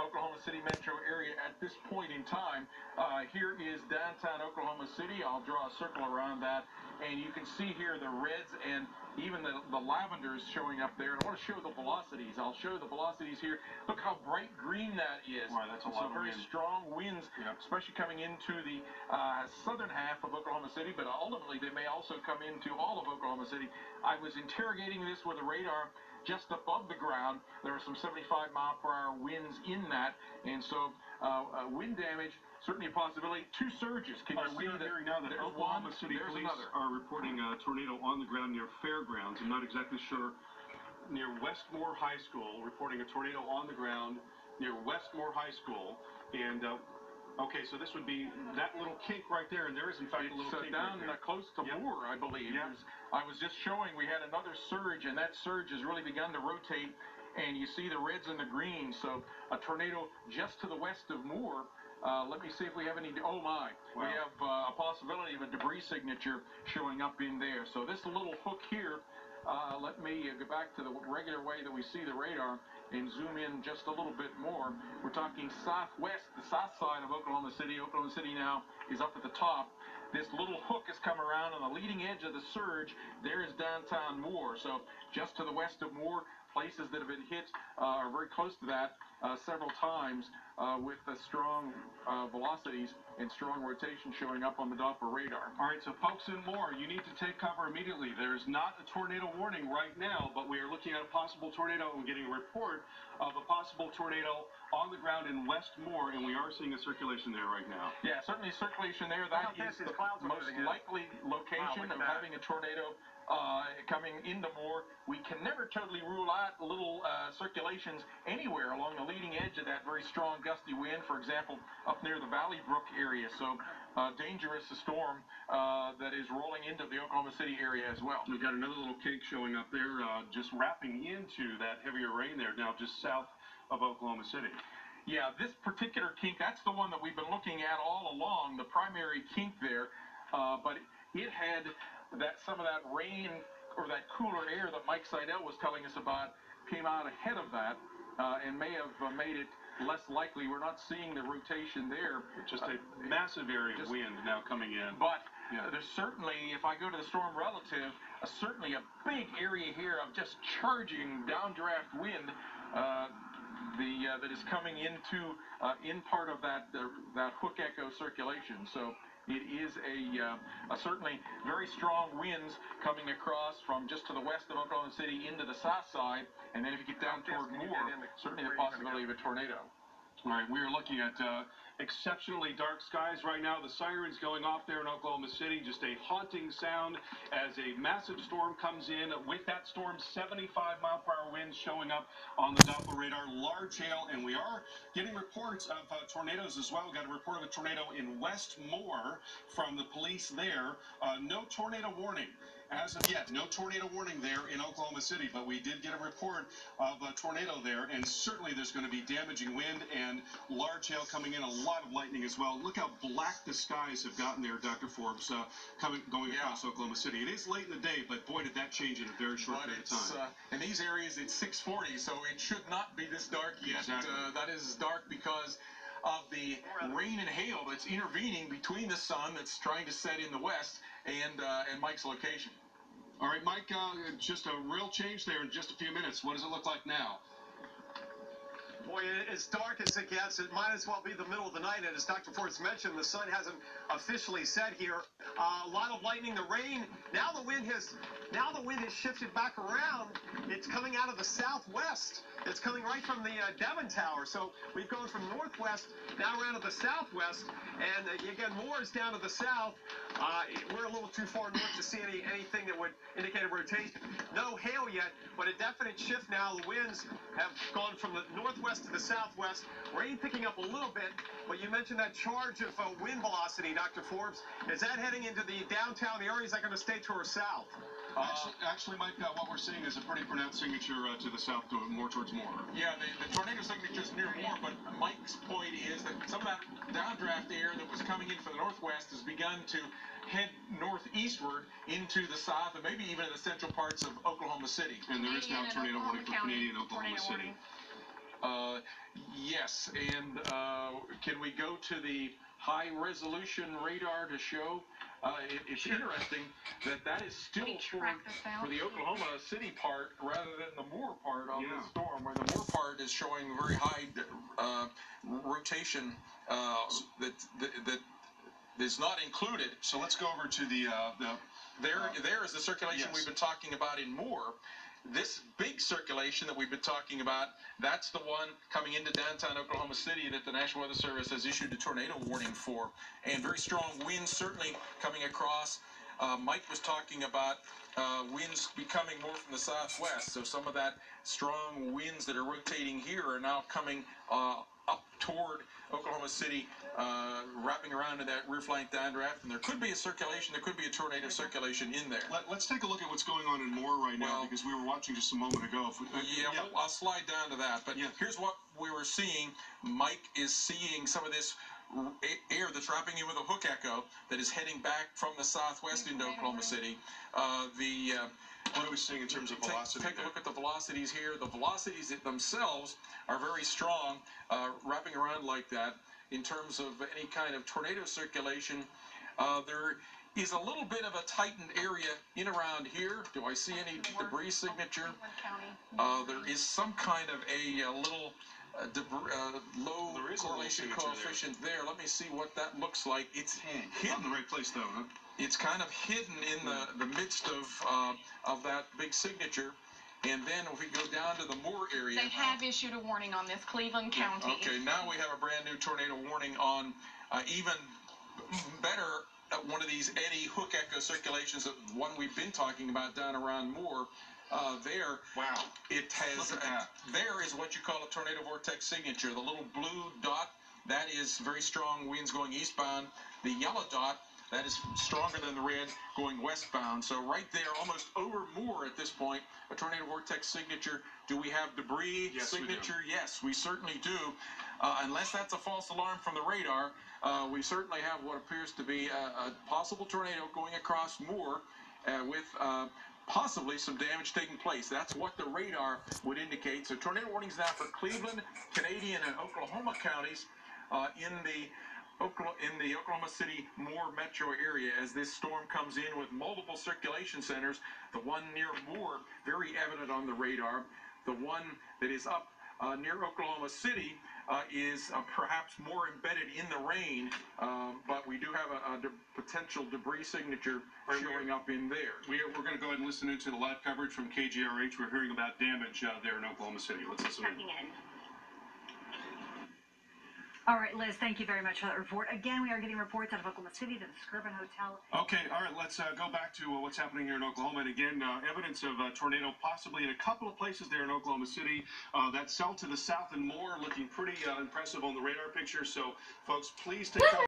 Oklahoma City metro area at this point in time. Here is downtown Oklahoma City. I'll draw a circle around that, and you can see here the reds and even the lavenders showing up there. And I want to show the velocities. I'll show the velocities here. Look how bright green that is. Right, that's a lot of very wind. Strong winds, especially coming into the southern half of Oklahoma City, but ultimately they may also come into all of Oklahoma City. I was interrogating this with a radar just above the ground. There are some 75-mile-per-hour winds in that, and so wind damage, certainly a possibility. Two surges. Can you see we are hearing now that Oklahoma City police are reporting a tornado on the ground near Fairgrounds. I'm not exactly sure. Near Westmore High School, reporting a tornado on the ground near Westmore High School. And okay, so this would be that little kink right there, and there is in fact a little kink down right there. Close to Moore, I believe. I was just showing we had another surge, and that surge has really begun to rotate, and you see the reds and the greens. So a tornado just to the west of Moore. Let me see if we have any. Oh my, we have a possibility of a debris signature showing up in there. So this little hook here. Let me go back to the regular way that we see the radar and zoom in just a little bit more. We're talking southwest, the south side of Oklahoma City. Oklahoma City now is up at the top. This little hook has come around on the leading edge of the surge. There is downtown Moore. So just to the west of Moore, places that have been hit are very close to that several times with the strong velocities and strong rotation showing up on the Doppler radar. All right, so folks in Moore, you need to take cover immediately. There's not a tornado warning right now, but we are looking at a possible tornado and getting a report of a possible tornado on the ground in West Moore, and we are seeing a circulation there right now. Yeah, certainly circulation there. That is the most likely location of having a tornado coming into Moore. We can never totally rule out little circulations anywhere along the leading edge of that very strong gusty wind, for example, up near the Valley Brook area. So dangerous storm that is rolling into the Oklahoma City area as well. We've got another little cake showing up there, just wrapping into that heavier rain there now just south of Oklahoma City. Yeah, this particular kink, that's the one that we've been looking at all along, the primary kink there, but it had some of that rain or that cooler air that Mike Seidel was telling us about came out ahead of that and may have made it less likely. We're not seeing the rotation there. Just a massive area of wind now coming in. But there's certainly, if I go to the storm relative, certainly a big area here of just charging downdraft wind that is coming into in part of that hook echo circulation. So it is a certainly very strong winds coming across from just to the west of Oklahoma City into the south side, and then if you get down toward Moore, certainly the possibility of a tornado. All right, we are looking at exceptionally dark skies right now. The sirens going off there in Oklahoma City, just a haunting sound as a massive storm comes in. With that storm, 75-mile-per-hour winds showing up on the Doppler radar, large hail, and we are getting reports of tornadoes as well. We got a report of a tornado in West Moore from the police there. No tornado warning. As of yet, no tornado warning there in Oklahoma City, but we did get a report of a tornado there, and certainly there's going to be damaging wind and large hail coming in, a lot of lightning as well. Look how black the skies have gotten there, Dr. Forbes, going across Oklahoma City. It is late in the day, but boy, did that change in a very short period of time. In these areas, it's 6:40, so it should not be this dark yet. Exactly. That is dark because of the rain and hail that's intervening between the sun that's trying to set in the west and Mike's location. All right, Mike, just a real change there in just a few minutes. What does it look like now? Boy, as dark as it gets, it might as well be the middle of the night. And as Dr. Forbes mentioned, the sun hasn't officially set here. A lot of lightning, the rain. Now the wind has shifted back around. It's coming out of the southwest. It's coming right from the Devon Tower. So we've gone from northwest now around to the southwest. And again, Moore is down to the south. We're a little too far north to see anything that would indicate a rotation. No hail yet, but a definite shift now. The winds have gone from the northwest to the southwest. Rain picking up a little bit, but you mentioned that charge of wind velocity, Dr. Forbes. Is that heading into the downtown area? Is that going to stay to our south? Actually, Mike, what we're seeing is a pretty pronounced signature to the south, more towards Moore. Yeah, the tornado signature is near Moore, but Mike's point is that some of that downdraft air that was coming in from the northwest has begun to head northeastward into the south and maybe even in the central parts of Oklahoma City. And there is now a tornado warning for Canadian Oklahoma City. Yes, and can we go to the high-resolution radar to show? It's interesting that is still for the Oklahoma City part rather than the Moore part of the storm, where the Moore part is showing very high rotation that is not included. So let's go over to there is the circulation we've been talking about in Moore. This big circulation that we've been talking about, that's the one coming into downtown Oklahoma City that the National Weather Service has issued a tornado warning for. And very strong winds certainly coming across. Mike was talking about winds becoming more from the southwest. So some of that strong winds that are rotating here are now coming up toward Oklahoma City, wrapping around in that rear-flank downdraft, and there could be a circulation, there could be a tornado circulation in there. Let's take a look at what's going on in Moore right now, because we were watching just a moment ago. I'll slide down to that, but here's what we were seeing. Mike is seeing some of this air that's wrapping in with a hook echo that is heading back from the southwest into Oklahoma City. What are we seeing in terms of velocity? Take a look at the velocities here. The velocities themselves are very strong, wrapping around like that. In terms of any kind of tornado circulation, there is a little bit of a tightened area in around here. Do I see any debris signature? There is some kind of a little low correlation coefficient there. Let me see what that looks like. It's hidden. Not in the right place, though, huh? It's kind of hidden in the midst of that big signature. And then if we go down to the Moore area. They have issued a warning on this, Cleveland County. Okay, now we have a brand new tornado warning on even better one of these eddy hook echo circulations, the one we've been talking about down around Moore. There, wow, it has, there is what you call a tornado vortex signature. The little blue dot, that is very strong winds going eastbound. The yellow dot, that is stronger than the red going westbound. So right there, almost over Moore at this point, a tornado vortex signature. Do we have debris signature? We do. Yes, we certainly do. Unless that's a false alarm from the radar, we certainly have what appears to be a possible tornado going across Moore with possibly some damage taking place. That's what the radar would indicate. So tornado warnings now for Cleveland, Canadian, and Oklahoma counties in the Oklahoma City Moore metro area as this storm comes in with multiple circulation centers. The one near Moore, very evident on the radar. The one that is up near Oklahoma City is perhaps more embedded in the rain, but we do have a potential debris signature showing up in there. We're going to go ahead and listen into the live coverage from KGRH. We're hearing about damage there in Oklahoma City. Let's listen in. All right, Liz, thank you very much for that report. Again, we are getting reports out of Oklahoma City to the Skirvin Hotel. Okay, all right, let's go back to what's happening here in Oklahoma. And again, evidence of a tornado possibly in a couple of places there in Oklahoma City. That cell to the south and more looking pretty impressive on the radar picture. So, folks, please take